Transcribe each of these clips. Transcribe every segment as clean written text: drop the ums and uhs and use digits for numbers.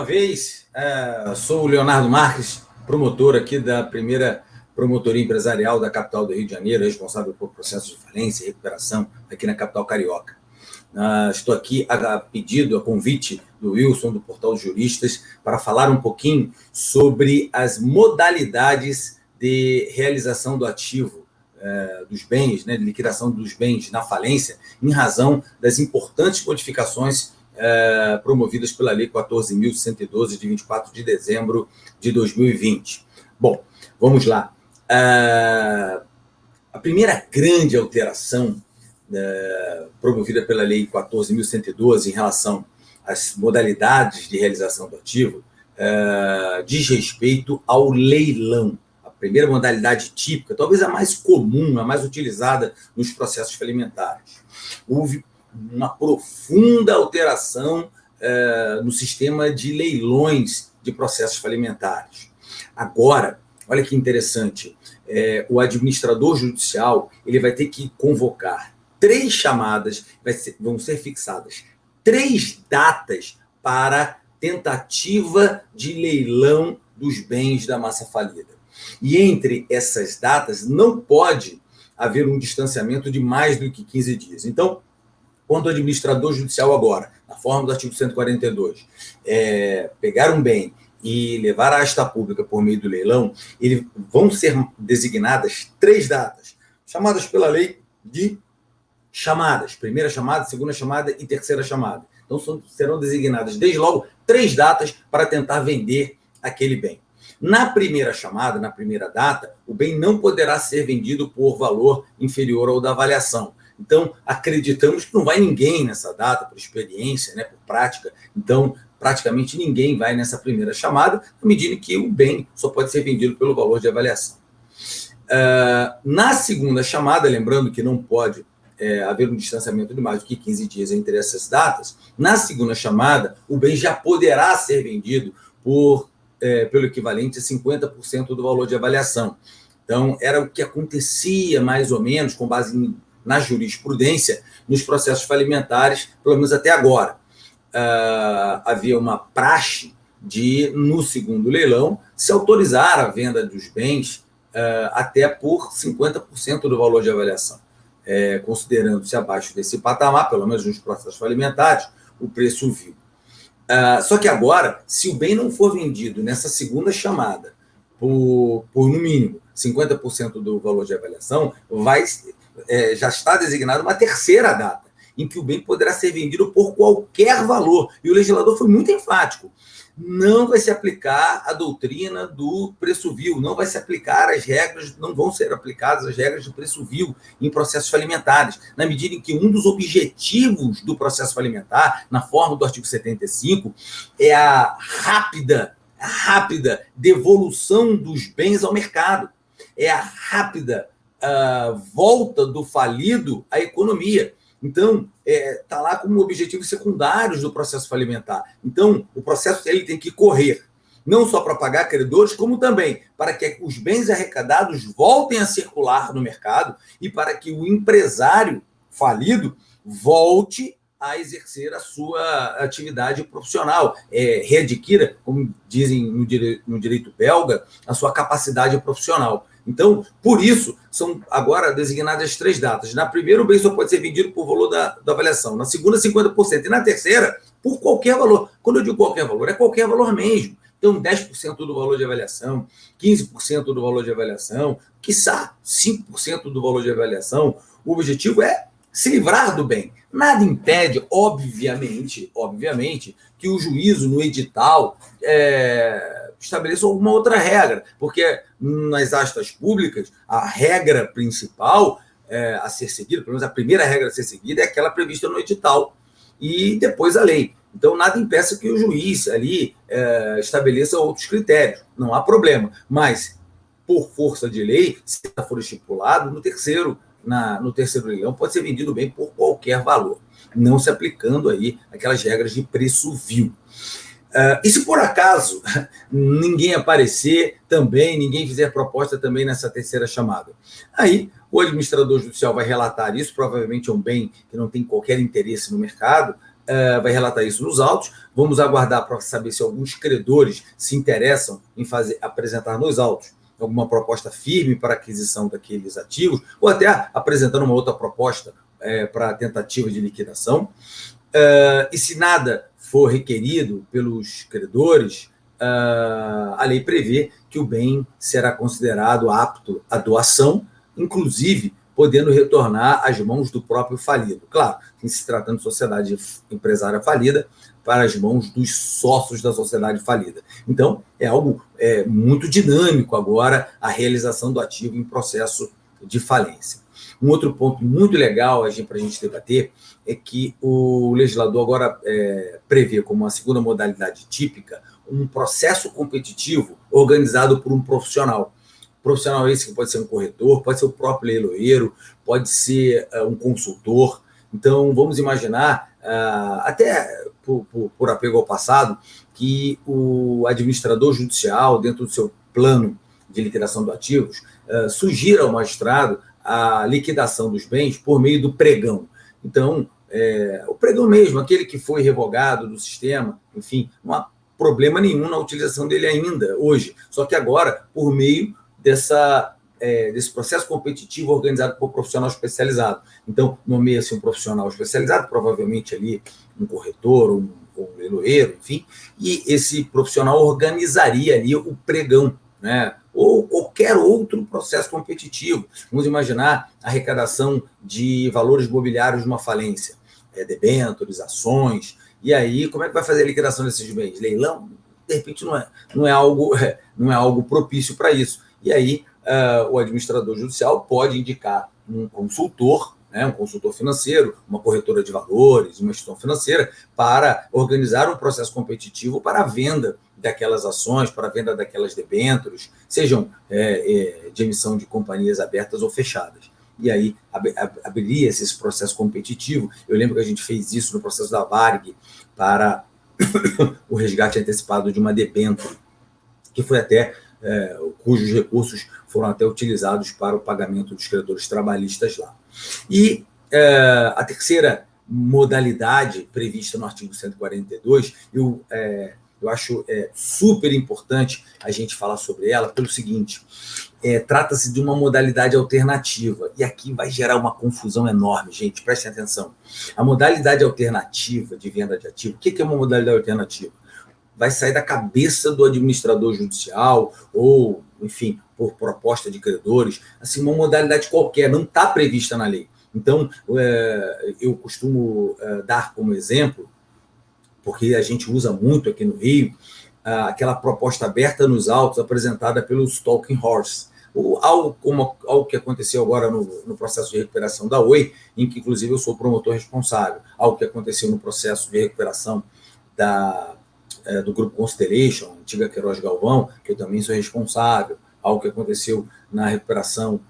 vez. Sou o Leonardo Marques, promotor aqui da primeira promotoria empresarial da capital do Rio de Janeiro, responsável por processos de falência e recuperação aqui na capital carioca. Estou aqui a pedido, a convite do Wilson, do Portal Juristas, para falar um pouquinho sobre as modalidades de realização do ativo dos bens, de liquidação dos bens na falência, em razão das importantes modificações promovidas pela Lei 14.112, de 24 de dezembro de 2020. Bom, vamos lá. A primeira grande alteração promovida pela Lei 14.112 em relação às modalidades de realização do ativo diz respeito ao leilão. A primeira modalidade típica, talvez a mais comum, a mais utilizada nos processos falimentares. Houve uma profunda alteração no sistema de leilões de processos falimentares. Agora, olha que interessante, o administrador judicial ele vai ter que convocar 3 chamadas, vão ser fixadas 3 datas para tentativa de leilão dos bens da massa falida. E entre essas datas não pode haver um distanciamento de mais do que 15 dias. Então, quando o administrador judicial agora, na forma do artigo 142, pegar um bem e levar à asta pública por meio do leilão, vão ser designadas 3 datas, chamadas pela lei de chamadas, primeira chamada, segunda chamada e terceira chamada. Então, serão designadas desde logo 3 datas para tentar vender aquele bem. Na primeira chamada, na primeira data, o bem não poderá ser vendido por valor inferior ao da avaliação. Então, acreditamos que não vai ninguém nessa data, por experiência, por prática. Então, praticamente ninguém vai nessa primeira chamada, na medida que o bem só pode ser vendido pelo valor de avaliação. Na segunda chamada, lembrando que não pode haver um distanciamento de mais do que 15 dias entre essas datas, na segunda chamada, o bem já poderá ser vendido pelo equivalente a 50% do valor de avaliação. Então, era o que acontecia, mais ou menos, com base na jurisprudência, nos processos falimentares, pelo menos até agora. Havia uma praxe de, no segundo leilão, se autorizar a venda dos bens até por 50% do valor de avaliação, considerando-se abaixo desse patamar, pelo menos nos processos falimentares, o preço vil. Só que agora, se o bem não for vendido nessa segunda chamada por no mínimo 50% do valor de avaliação, já está designada uma terceira data, em que o bem poderá ser vendido por qualquer valor. E o legislador foi muito enfático. Não vai se aplicar a doutrina do preço vil, não vai se aplicar as regras, não vão ser aplicadas as regras do preço vil em processos falimentares, na medida em que um dos objetivos do processo falimentar, na forma do artigo 75, é a rápida devolução dos bens ao mercado, é a rápida volta do falido à economia. Então, está lá como objetivos secundários do processo falimentar. Então, o processo ele tem que correr, não só para pagar credores, como também para que os bens arrecadados voltem a circular no mercado e para que o empresário falido volte a exercer a sua atividade profissional, readquira, como dizem no direito belga, a sua capacidade profissional. Então, por isso, são agora designadas 3 datas. Na primeira, o bem só pode ser vendido por valor da avaliação. Na segunda, 50%. E na terceira, por qualquer valor. Quando eu digo qualquer valor, é qualquer valor mesmo. Então, 10% do valor de avaliação, 15% do valor de avaliação, quiçá 5% do valor de avaliação. O objetivo é se livrar do bem. Nada impede, obviamente, que o juízo no edital estabeleça alguma outra regra, porque nas astas públicas, a regra principal a ser seguida, pelo menos a primeira regra a ser seguida, é aquela prevista no edital e depois a lei. Então, nada impeça que o juiz ali estabeleça outros critérios, não há problema. Mas, por força de lei, se for estipulado, no terceiro leilão pode ser vendido bem por qualquer valor, não se aplicando aí aquelas regras de preço vil. E se por acaso ninguém aparecer também, ninguém fizer proposta também nessa terceira chamada, aí o administrador judicial vai relatar isso, provavelmente é um bem que não tem qualquer interesse no mercado, vai relatar isso nos autos. Vamos aguardar para saber se alguns credores se interessam em apresentar nos autos alguma proposta firme para aquisição daqueles ativos, ou até apresentando uma outra proposta para tentativa de liquidação. E se nada for requerido pelos credores, a lei prevê que o bem será considerado apto à doação, inclusive podendo retornar às mãos do próprio falido. Claro, em se tratando de sociedade empresária falida, para as mãos dos sócios da sociedade falida. Então, é algo muito dinâmico agora a realização do ativo em processo de falência. Um outro ponto muito legal para a gente debater é que o legislador agora prevê como uma segunda modalidade típica um processo competitivo organizado por um profissional. Profissional esse que pode ser um corretor, pode ser o próprio leiloeiro, pode ser um consultor. Então, vamos imaginar, até por apego ao passado, que o administrador judicial, dentro do seu plano de liquidação de ativos, sugira ao magistrado a liquidação dos bens por meio do pregão. Então, o pregão mesmo, aquele que foi revogado do sistema, enfim, não há problema nenhum na utilização dele ainda, hoje. Só que agora, por meio desse processo competitivo organizado por um profissional especializado. Então, nomeia-se um profissional especializado, provavelmente ali um corretor, um leiloeiro, enfim, e esse profissional organizaria ali o pregão, né? Ou qualquer outro processo competitivo. Vamos imaginar a arrecadação de valores imobiliários de uma falência, debêntures, ações, e aí como é que vai fazer a liquidação desses bens? Leilão? De repente não é algo propício para isso. E aí o administrador judicial pode indicar um consultor, né, um consultor financeiro, uma corretora de valores, uma instituição financeira, para organizar um processo competitivo para a venda daquelas ações, para a venda daquelas debêntures, sejam de emissão de companhias abertas ou fechadas. E aí abriria-se esse processo competitivo. Eu lembro que a gente fez isso no processo da Varig para o resgate antecipado de uma debênture, que foi até cujos recursos foram até utilizados para o pagamento dos credores trabalhistas lá. E a terceira modalidade prevista no artigo 142, eu acho super importante a gente falar sobre ela pelo seguinte: trata-se de uma modalidade alternativa, e aqui vai gerar uma confusão enorme, gente, prestem atenção. A modalidade alternativa de venda de ativo, o que é uma modalidade alternativa? Vai sair da cabeça do administrador judicial ou, enfim, por proposta de credores, assim, uma modalidade qualquer, não está prevista na lei. Então, eu costumo dar como exemplo, porque a gente usa muito aqui no Rio, aquela proposta aberta nos autos apresentada pelo Stalking Horse, ou algo que aconteceu agora no processo de recuperação da Oi, em que, inclusive, eu sou o promotor responsável, algo que aconteceu no processo de recuperação do Grupo Constellation, antiga Queiroz Galvão, que eu também sou responsável, algo que aconteceu na recuperação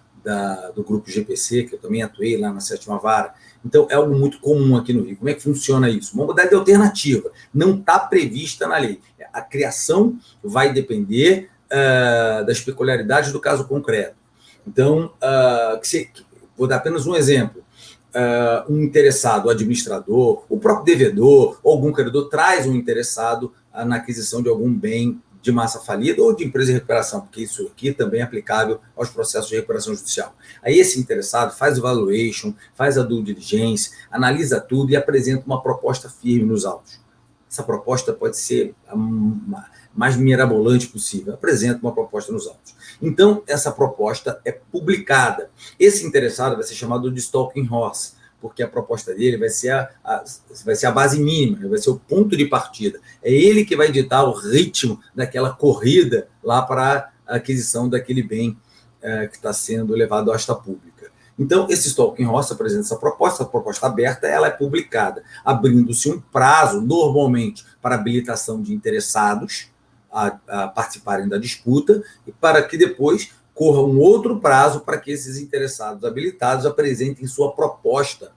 do Grupo GPC, que eu também atuei lá na 7ª Vara. Então, é algo muito comum aqui no Rio. Como é que funciona isso? Uma modalidade alternativa, não está prevista na lei. A criação vai depender das peculiaridades do caso concreto. Então, vou dar apenas um exemplo. Um interessado, o administrador, o próprio devedor, ou algum credor traz um interessado na aquisição de algum bem de massa falida ou de empresa de recuperação, porque isso aqui também é aplicável aos processos de recuperação judicial. Aí esse interessado faz o valuation, faz a due diligence, analisa tudo e apresenta uma proposta firme nos autos. Essa proposta pode ser a mais mirabolante possível. Apresenta uma proposta nos autos. Então, essa proposta é publicada. Esse interessado vai ser chamado de Stalking Horse, porque a proposta dele vai ser a base mínima, vai ser o ponto de partida. É ele que vai ditar o ritmo daquela corrida lá para a aquisição daquele bem que está sendo levado à asta pública. Então, esse Stalking Horse apresenta essa proposta aberta, ela é publicada, abrindo-se um prazo, normalmente, para habilitação de interessados a participarem da disputa, e para que depois corra um outro prazo para que esses interessados habilitados apresentem sua proposta,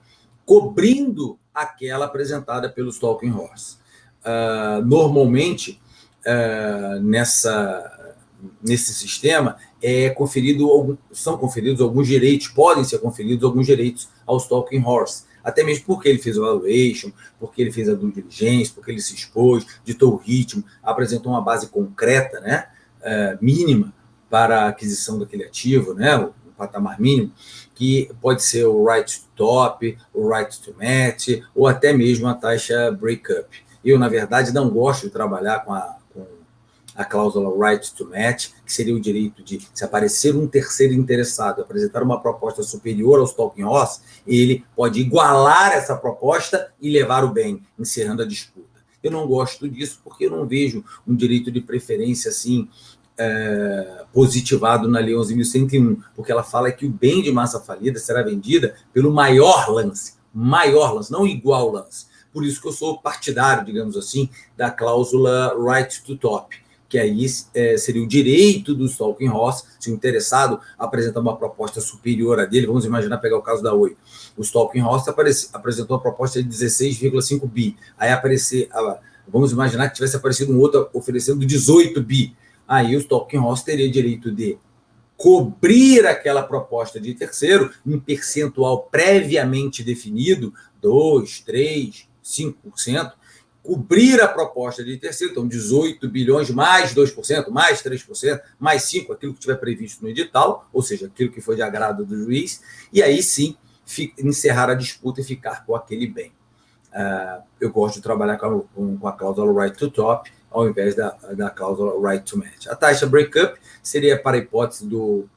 cobrindo aquela apresentada pelo Stalking Horse. Normalmente, nesse sistema, são conferidos alguns direitos, podem ser conferidos alguns direitos ao Stalking Horse. até mesmo porque ele fez o valuation, porque ele fez a due diligence, porque ele se expôs, ditou o ritmo, apresentou uma base concreta, né, mínima para a aquisição daquele ativo, né, o patamar mínimo, que pode ser o right to top, o right to match, ou até mesmo a taxa breakup. Eu, na verdade, não gosto de trabalhar com a cláusula right to match, que seria o direito de, se aparecer um terceiro interessado, apresentar uma proposta superior aos Talking Horse, ele pode igualar essa proposta e levar o bem, encerrando a disputa. Eu não gosto disso porque eu não vejo um direito de preferência assim positivado na Lei 11.101, porque ela fala que o bem de massa falida será vendida pelo maior lance, não igual lance. Por isso que eu sou partidário, digamos assim, da cláusula right to top, que aí seria o direito do Talking Horse, se o interessado apresentar uma proposta superior a dele, vamos imaginar, pegar o caso da Oi. O Talking Horse apresentou uma proposta de 16,5 bi. Aí vamos imaginar que tivesse aparecido um outro oferecendo 18 bi. Aí o Talking Horse teria direito de cobrir aquela proposta de terceiro em percentual previamente definido, 2%, 3%, 5%, cobrir a proposta de terceiro, então 18 bilhões mais 2%, mais 3%, mais 5%, aquilo que estiver previsto no edital, ou seja, aquilo que foi de agrado do juiz, e aí sim encerrar a disputa e ficar com aquele bem. Eu gosto de trabalhar com a cláusula right to top, ao invés da cláusula right to match. A taxa breakup seria para a hipótese do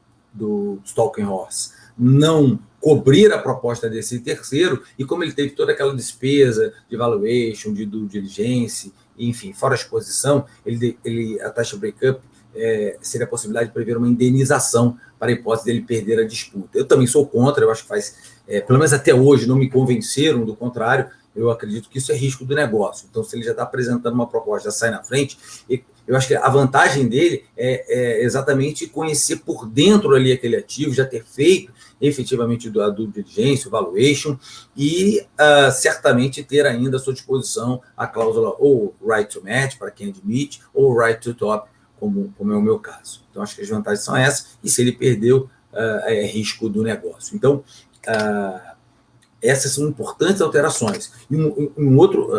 Talking Horse não cobrir a proposta desse terceiro, e como ele teve toda aquela despesa de valuation, de due diligence, enfim, fora a exposição, a taxa breakup seria a possibilidade de prever uma indenização para a hipótese dele perder a disputa. Eu também sou contra, eu acho que pelo menos até hoje, não me convenceram do contrário. Eu acredito que isso é risco do negócio. Então, se ele já está apresentando uma proposta, já sai na frente, eu acho que a vantagem dele é exatamente conhecer por dentro ali aquele ativo, já ter feito efetivamente a due diligence, o valuation, e certamente ter ainda à sua disposição a cláusula ou right to match, para quem admite, ou right to top, como é o meu caso. Então, acho que as vantagens são essas, e se ele perdeu, é risco do negócio. Então, essas são importantes alterações. E um outro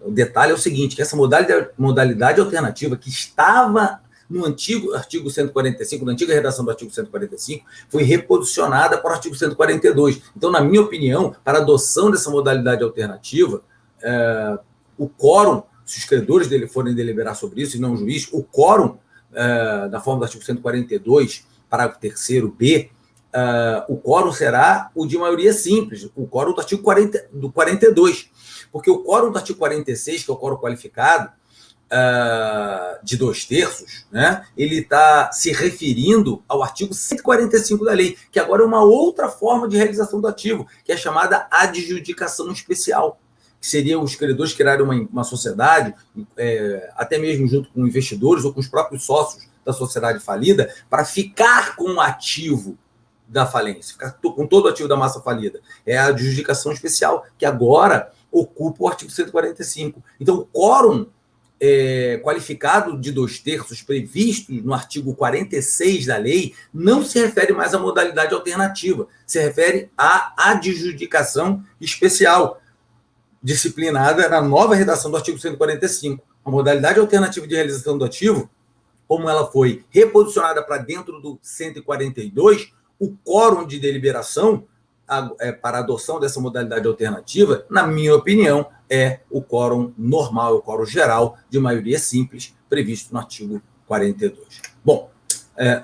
detalhe é o seguinte, que essa modalidade alternativa que estava no antigo artigo 145, na antiga redação do artigo 145, foi reposicionada para o artigo 142. Então, na minha opinião, para a adoção dessa modalidade alternativa, o quórum, se os credores dele forem deliberar sobre isso, e não o juiz, o quórum, da forma do artigo 142, parágrafo 3º B, o quórum será o de maioria simples, o quórum do artigo 42, porque o quórum do artigo 46, que é o quórum qualificado, de 2/3, né, ele está se referindo ao artigo 145 da lei, que agora é uma outra forma de realização do ativo, que é chamada adjudicação especial, que seria os credores criarem uma sociedade, até mesmo junto com investidores ou com os próprios sócios da sociedade falida, para ficar com o ativo da falência, ficar com todo o ativo da massa falida. É a adjudicação especial, que agora ocupa o artigo 145. Então, o quórum qualificado de 2/3 previsto no artigo 46 da lei não se refere mais à modalidade alternativa, se refere à adjudicação especial, disciplinada na nova redação do artigo 145. A modalidade alternativa de realização do ativo, como ela foi reposicionada para dentro do 142, o quórum de deliberação para a adoção dessa modalidade alternativa, na minha opinião, é o quórum normal, o quórum geral de maioria simples, previsto no artigo 42. Bom,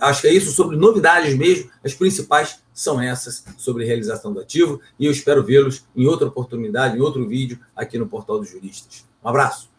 acho que é isso. Sobre novidades mesmo, as principais são essas sobre realização do ativo, e eu espero vê-los em outra oportunidade, em outro vídeo, aqui no Portal dos Juristas. Um abraço.